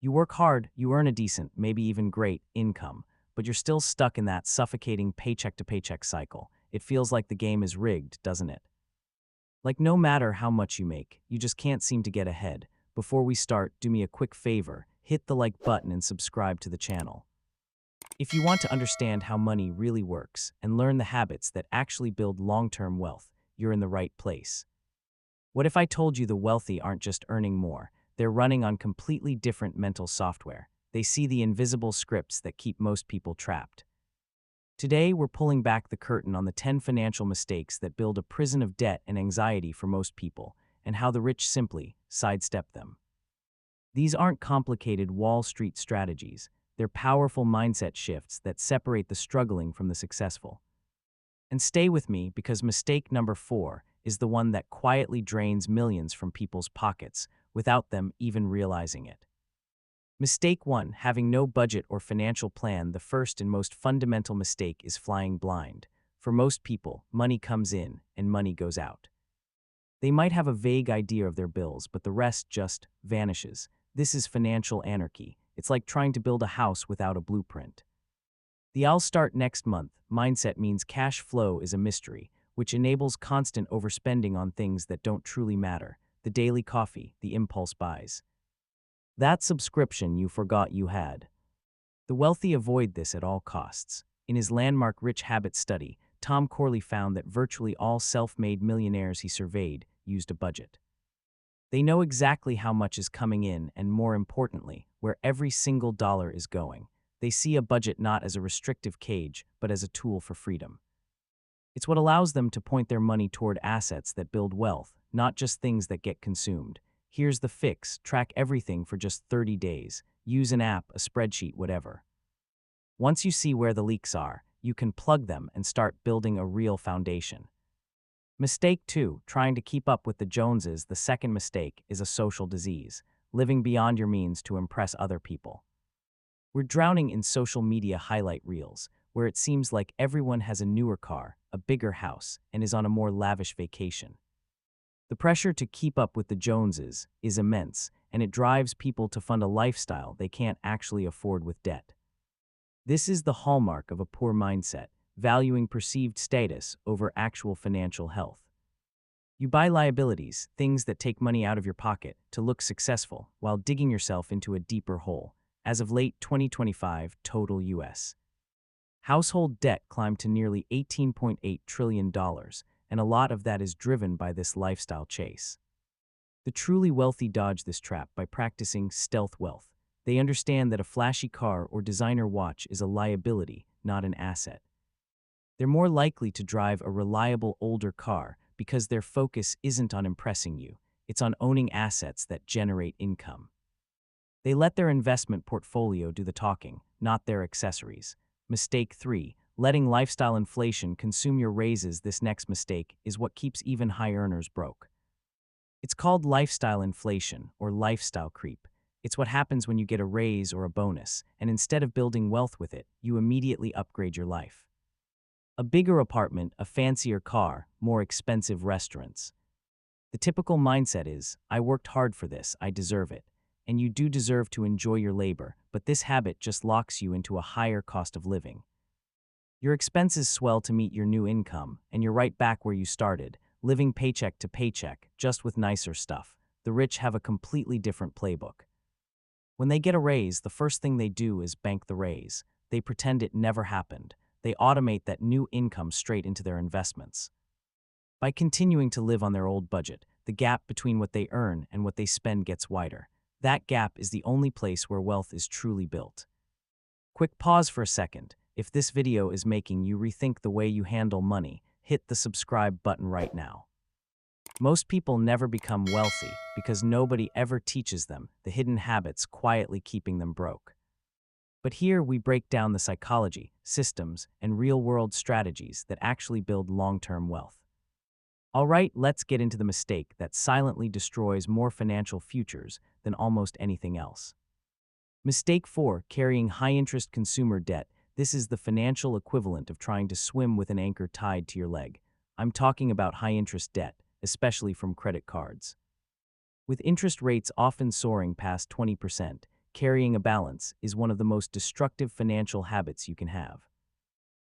You work hard, you earn a decent, maybe even great, income, but you're still stuck in that suffocating paycheck to paycheck cycle. It feels like the game is rigged, doesn't it? Like no matter how much you make, you just can't seem to get ahead. Before we start, do me a quick favor, hit the like button and subscribe to the channel. If you want to understand how money really works and learn the habits that actually build long-term wealth, you're in the right place. What if I told you the wealthy aren't just earning more, they're running on completely different mental software? They see the invisible scripts that keep most people trapped. Today, we're pulling back the curtain on the 10 financial mistakes that build a prison of debt and anxiety for most people, and how the rich simply sidestep them. These aren't complicated Wall Street strategies, they're powerful mindset shifts that separate the struggling from the successful. And stay with me because mistake number 4 is the one that quietly drains millions from people's pockets without them even realizing it. Mistake 1, having no budget or financial plan. The first and most fundamental mistake is flying blind. For most people, money comes in and money goes out. They might have a vague idea of their bills, but the rest just vanishes. This is financial anarchy. It's like trying to build a house without a blueprint. The "I'll start next month" mindset means cash flow is a mystery, which enables constant overspending on things that don't truly matter: the daily coffee, the impulse buys, that subscription you forgot you had. The wealthy avoid this at all costs. In his landmark Rich Habits study, Tom Corley found that virtually all self-made millionaires he surveyed used a budget. They know exactly how much is coming in and, more importantly, where every single dollar is going. They see a budget not as a restrictive cage, but as a tool for freedom. It's what allows them to point their money toward assets that build wealth, not just things that get consumed. Here's the fix: track everything for just 30 days. Use an app, a spreadsheet, whatever. Once you see where the leaks are, you can plug them and start building a real foundation. Mistake 2, trying to keep up with the Joneses. The second mistake is a social disease, living beyond your means to impress other people. We're drowning in social media highlight reels, where it seems like everyone has a newer car, a bigger house, and is on a more lavish vacation. The pressure to keep up with the Joneses is immense, and it drives people to fund a lifestyle they can't actually afford with debt. This is the hallmark of a poor mindset, valuing perceived status over actual financial health. You buy liabilities, things that take money out of your pocket, to look successful, while digging yourself into a deeper hole. As of late 2025, total U.S. household debt climbed to nearly $18.8 trillion, and a lot of that is driven by this lifestyle chase. The truly wealthy dodge this trap by practicing stealth wealth. They understand that a flashy car or designer watch is a liability, not an asset. They're more likely to drive a reliable older car because their focus isn't on impressing you, it's on owning assets that generate income. They let their investment portfolio do the talking, not their accessories. Mistake 3, letting lifestyle inflation consume your raises. This next mistake is what keeps even high earners broke. It's called lifestyle inflation or lifestyle creep. It's what happens when you get a raise or a bonus, and instead of building wealth with it, you immediately upgrade your life. A bigger apartment, a fancier car, more expensive restaurants. The typical mindset is, I worked hard for this, I deserve it. And you do deserve to enjoy your labor, but this habit just locks you into a higher cost of living. Your expenses swell to meet your new income, and you're right back where you started, living paycheck to paycheck, just with nicer stuff. The rich have a completely different playbook. When they get a raise, the first thing they do is bank the raise. They pretend it never happened. They automate that new income straight into their investments. By continuing to live on their old budget, the gap between what they earn and what they spend gets wider. That gap is the only place where wealth is truly built. Quick pause for a second. If this video is making you rethink the way you handle money, hit the subscribe button right now. Most people never become wealthy because nobody ever teaches them the hidden habits quietly keeping them broke. But here we break down the psychology, systems, and real-world strategies that actually build long-term wealth. All right, let's get into the mistake that silently destroys more financial futures than almost anything else. Mistake 4, carrying high-interest consumer debt. This is the financial equivalent of trying to swim with an anchor tied to your leg. I'm talking about high-interest debt, especially from credit cards. With interest rates often soaring past 20%, carrying a balance is one of the most destructive financial habits you can have.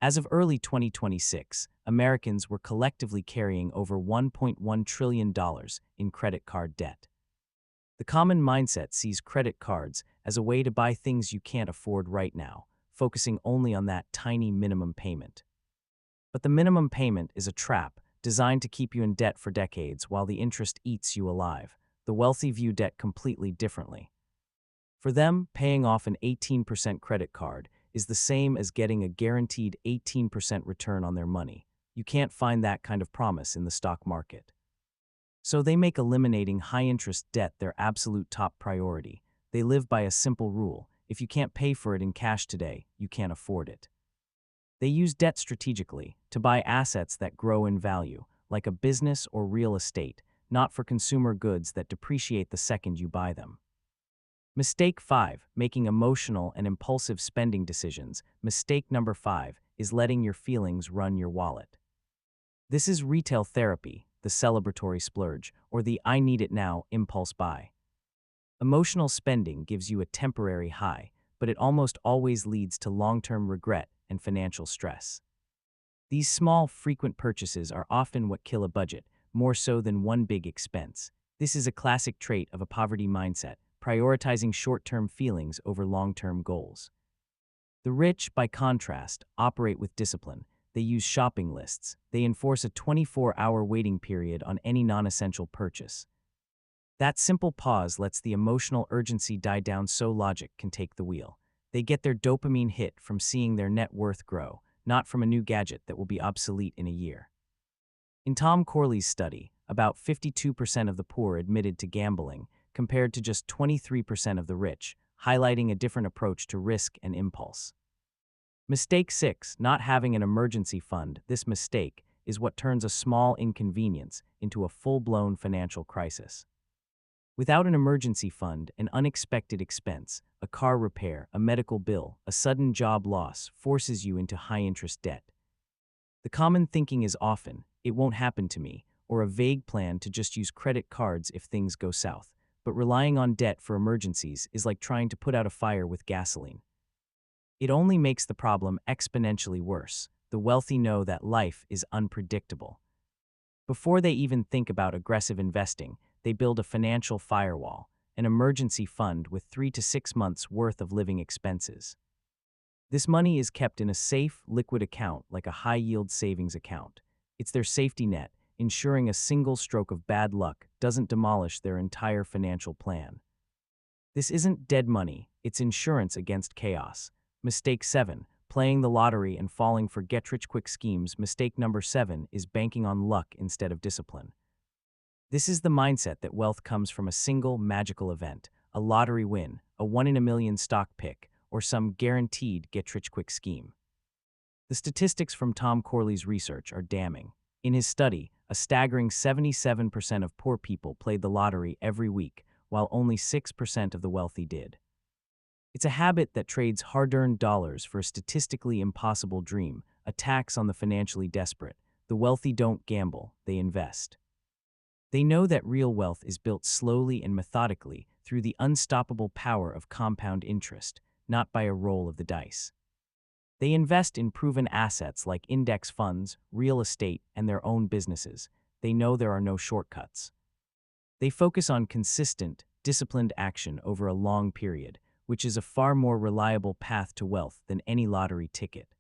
As of early 2026, Americans were collectively carrying over $1.1 trillion in credit card debt. The common mindset sees credit cards as a way to buy things you can't afford right now, focusing only on that tiny minimum payment. But the minimum payment is a trap designed to keep you in debt for decades while the interest eats you alive. The wealthy view debt completely differently. For them, paying off an 18% credit card is the same as getting a guaranteed 18% return on their money. You can't find that kind of promise in the stock market. So they make eliminating high-interest debt their absolute top priority. They live by a simple rule: if you can't pay for it in cash today, you can't afford it. They use debt strategically to buy assets that grow in value, like a business or real estate, not for consumer goods that depreciate the second you buy them. Mistake 5. Making emotional and impulsive spending decisions. Mistake number 5 is letting your feelings run your wallet. This is retail therapy, the celebratory splurge, or the "I need it now" impulse buy. Emotional spending gives you a temporary high, but it almost always leads to long-term regret and financial stress. These small, frequent purchases are often what kill a budget, more so than one big expense. This is a classic trait of a poverty mindset, prioritizing short-term feelings over long-term goals. The rich, by contrast, operate with discipline. They use shopping lists. They enforce a 24-hour waiting period on any non-essential purchase. That simple pause lets the emotional urgency die down so logic can take the wheel. They get their dopamine hit from seeing their net worth grow, not from a new gadget that will be obsolete in a year. In Tom Corley's study, about 52% of the poor admitted to gambling, compared to just 23% of the rich, highlighting a different approach to risk and impulse. Mistake 6. Not having an emergency fund. This mistake is what turns a small inconvenience into a full-blown financial crisis. Without an emergency fund, an unexpected expense, a car repair, a medical bill, a sudden job loss forces you into high-interest debt. The common thinking is often, "It won't happen to me," or a vague plan to just use credit cards if things go south. But relying on debt for emergencies is like trying to put out a fire with gasoline. It only makes the problem exponentially worse. The wealthy know that life is unpredictable. Before they even think about aggressive investing, they build a financial firewall, an emergency fund with 3 to 6 months' worth of living expenses. This money is kept in a safe, liquid account like a high-yield savings account. It's their safety net, ensuring a single stroke of bad luck doesn't demolish their entire financial plan. This isn't dead money, it's insurance against chaos. Mistake 7. Playing the lottery and falling for get-rich-quick schemes. Mistake number 7 is banking on luck instead of discipline. This is the mindset that wealth comes from a single magical event, a lottery win, a 1-in-a-million stock pick, or some guaranteed get-rich-quick scheme. The statistics from Tom Corley's research are damning. In his study, a staggering 77% of poor people played the lottery every week, while only 6% of the wealthy did. It's a habit that trades hard-earned dollars for a statistically impossible dream, a tax on the financially desperate. The wealthy don't gamble, they invest. They know that real wealth is built slowly and methodically through the unstoppable power of compound interest, not by a roll of the dice. They invest in proven assets like index funds, real estate, and their own businesses. They know there are no shortcuts. They focus on consistent, disciplined action over a long period, which is a far more reliable path to wealth than any lottery ticket.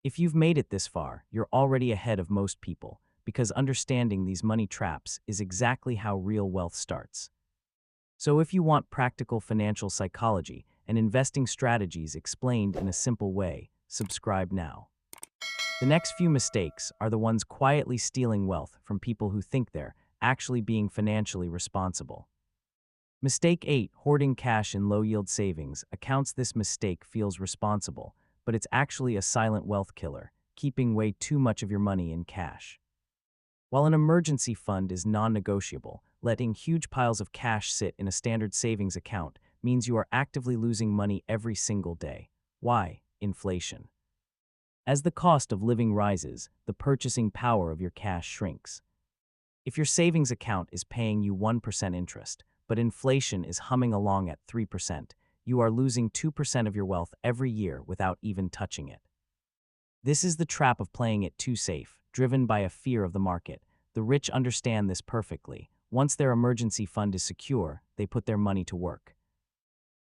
If you've made it this far, you're already ahead of most people, because understanding these money traps is exactly how real wealth starts. So if you want practical financial psychology and investing strategies explained in a simple way, subscribe now. The next few mistakes are the ones quietly stealing wealth from people who think they're actually being financially responsible. Mistake 8. Hoarding cash in low-yield savings accounts. This mistake feels responsible, but it's actually a silent wealth killer, keeping way too much of your money in cash. While an emergency fund is non-negotiable, letting huge piles of cash sit in a standard savings account means you are actively losing money every single day. Why? Inflation. As the cost of living rises, the purchasing power of your cash shrinks. If your savings account is paying you 1% interest, but inflation is humming along at 3%, you are losing 2% of your wealth every year without even touching it. This is the trap of playing it too safe, driven by a fear of the market. The rich understand this perfectly. Once their emergency fund is secure, they put their money to work.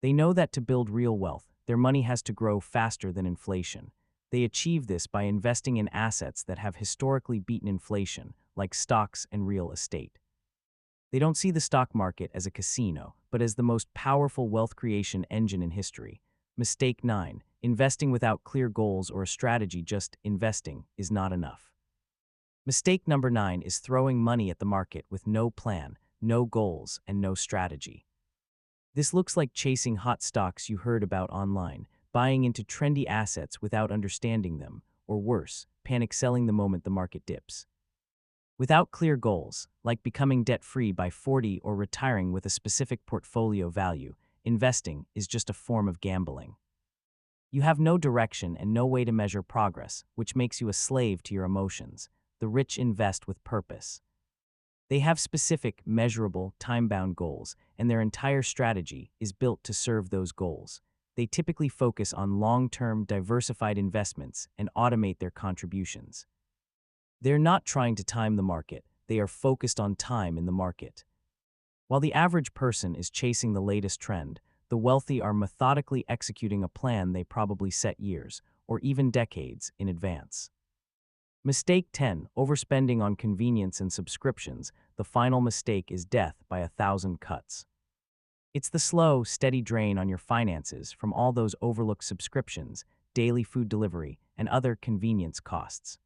They know that to build real wealth, their money has to grow faster than inflation. They achieve this by investing in assets that have historically beaten inflation, like stocks and real estate. They don't see the stock market as a casino, but as the most powerful wealth creation engine in history. Mistake 9. Investing without clear goals or a strategy. Just investing is not enough. Mistake number 9 is throwing money at the market with no plan, no goals, and no strategy. This looks like chasing hot stocks you heard about online, buying into trendy assets without understanding them, or worse, panic selling the moment the market dips. Without clear goals, like becoming debt-free by 40 or retiring with a specific portfolio value, investing is just a form of gambling. You have no direction and no way to measure progress, which makes you a slave to your emotions. The rich invest with purpose. They have specific, measurable, time-bound goals, and their entire strategy is built to serve those goals. They typically focus on long-term, diversified investments and automate their contributions. They're not trying to time the market, they are focused on time in the market. While the average person is chasing the latest trend, the wealthy are methodically executing a plan they probably set years, or even decades, in advance. Mistake 10. Overspending on convenience and subscriptions. The final mistake is death by 1,000 cuts. It's the slow, steady drain on your finances from all those overlooked subscriptions, daily food delivery, and other convenience costs.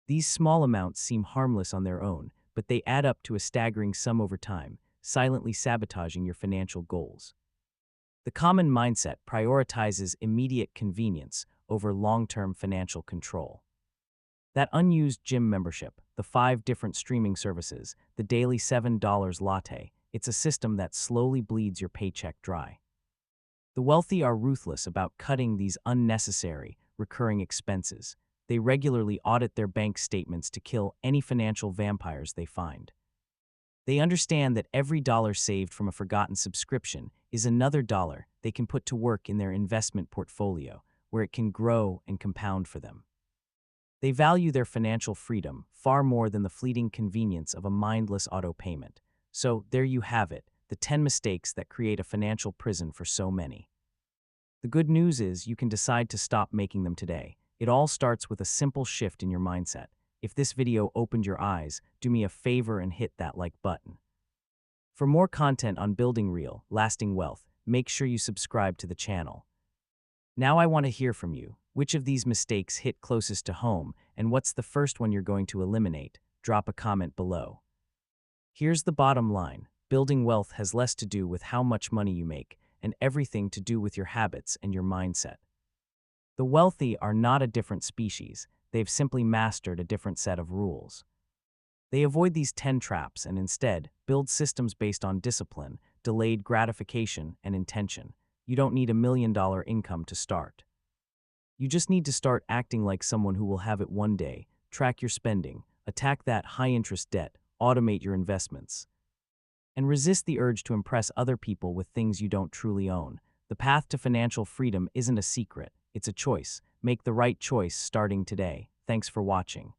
These small amounts seem harmless on their own, but they add up to a staggering sum over time, silently sabotaging your financial goals. The common mindset prioritizes immediate convenience over long-term financial control. That unused gym membership, the 5 different streaming services, the daily $7 latte, it's a system that slowly bleeds your paycheck dry. The wealthy are ruthless about cutting these unnecessary, recurring expenses. They regularly audit their bank statements to kill any financial vampires they find. They understand that every dollar saved from a forgotten subscription is another dollar they can put to work in their investment portfolio, where it can grow and compound for them. They value their financial freedom far more than the fleeting convenience of a mindless auto payment. So, there you have it, the 10 mistakes that create a financial prison for so many. The good news is you can decide to stop making them today. It all starts with a simple shift in your mindset. If this video opened your eyes, do me a favor and hit that like button. For more content on building real, lasting wealth, make sure you subscribe to the channel. Now I want to hear from you. Which of these mistakes hit closest to home, and what's the first one you're going to eliminate? Drop a comment below. Here's the bottom line. Building wealth has less to do with how much money you make, and everything to do with your habits and your mindset. The wealthy are not a different species, they've simply mastered a different set of rules. They avoid these 10 traps and instead build systems based on discipline, delayed gratification, and intention. You don't need $1 million income to start. You just need to start acting like someone who will have it one day, track your spending, attack that high-interest debt, automate your investments, and resist the urge to impress other people with things you don't truly own. The path to financial freedom isn't a secret, it's a choice. Make the right choice starting today. Thanks for watching.